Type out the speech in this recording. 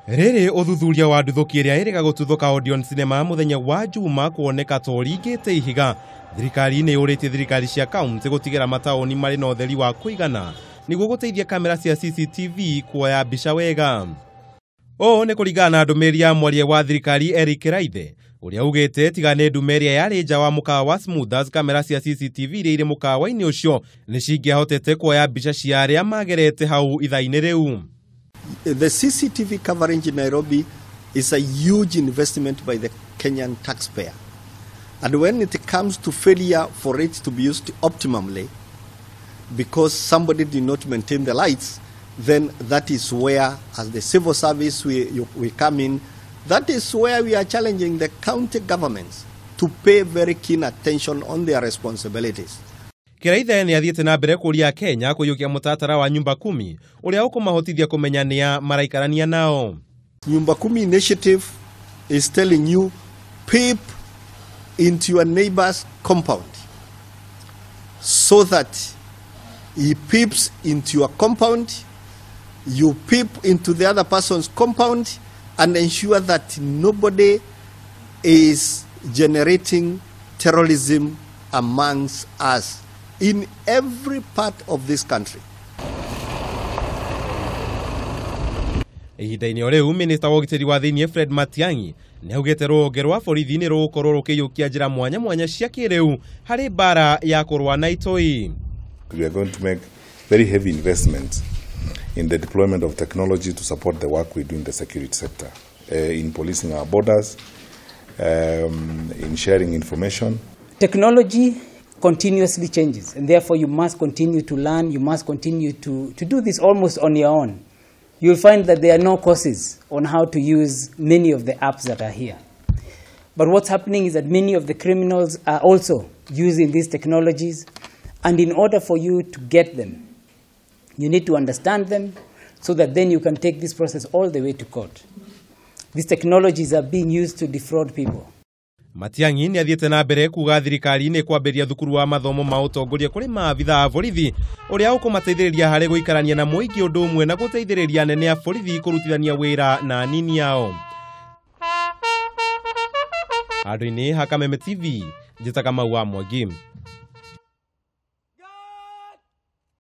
Riri uthuthuria wa nduthuki iria iriga gututhuka Odeon cinema muthenya wa Juma kuoneka to uugite ihiga. Thirikari ni yuritie thirikari cia kaunti gutigira matauni mari na utheri wa kuigana niguo guteithia kamera cia cctv kuoya mbica wega. Ni kuringana na ndumiri ya mwaria wa Thirikari Eric Kiraithe uria uugite tiga ni ndumiri yari nja wa mukawa Smoothers, kamera cia cctv iria iri mukawa-ini ucio ni cingiahotete kuoya mbica cia aria magerete hau ithaini riu. The CCTV coverage in Nairobi is a huge investment by the Kenyan taxpayer. And when it comes to failure for it to be used optimally, because somebody did not maintain the lights, then that is where, as the civil service, we come in. That is where we are challenging the county governments to pay very keen attention on their responsibilities. Kiraithe ni athiete na mbere kuria Kenya kuyukia mutatara wa nyumba 10 uria ukumahotithia kumenya nia maraikarania nao. Nyumba 10 initiative is telling you peep into your neighbor's compound so that he peeps into your compound, you peep into the other person's compound and ensure that nobody is generating terrorism amongst us in every part of this country. Ihinda-ini riu Minister wa ugitiri wa thiini Fred Matiang'i ni augite rũhonge rwa borithi ni rukorwo rukiyukia njira mwanya mwanya cia kiriu hari mbara ya kurua na itoi. We are going to make very heavy investments in the deployment of technology to support the work we do in the security sector, in policing our borders, in sharing information. Technology continuously changes, and therefore you must continue to learn, you must continue to do this almost on your own. You'll find that there are no courses on how to use many of the apps that are here. But what's happening is that many of the criminals are also using these technologies, and in order for you to get them, you need to understand them so that then you can take this process all the way to court. These technologies are being used to defraud people. Matiang'i ni athiete na mbere kuga thirikari ni kwambiria thukuru wa mathomo ma utongoria kuri maabitha a borithi uria ukumateithiriria hari guikarania na muingi undu umwe na guteithiriria nene a borithi kurutithania wira na anini yao. Handũ-inĩ ha Kameme TV, njĩtaga Mau wa Mwangi.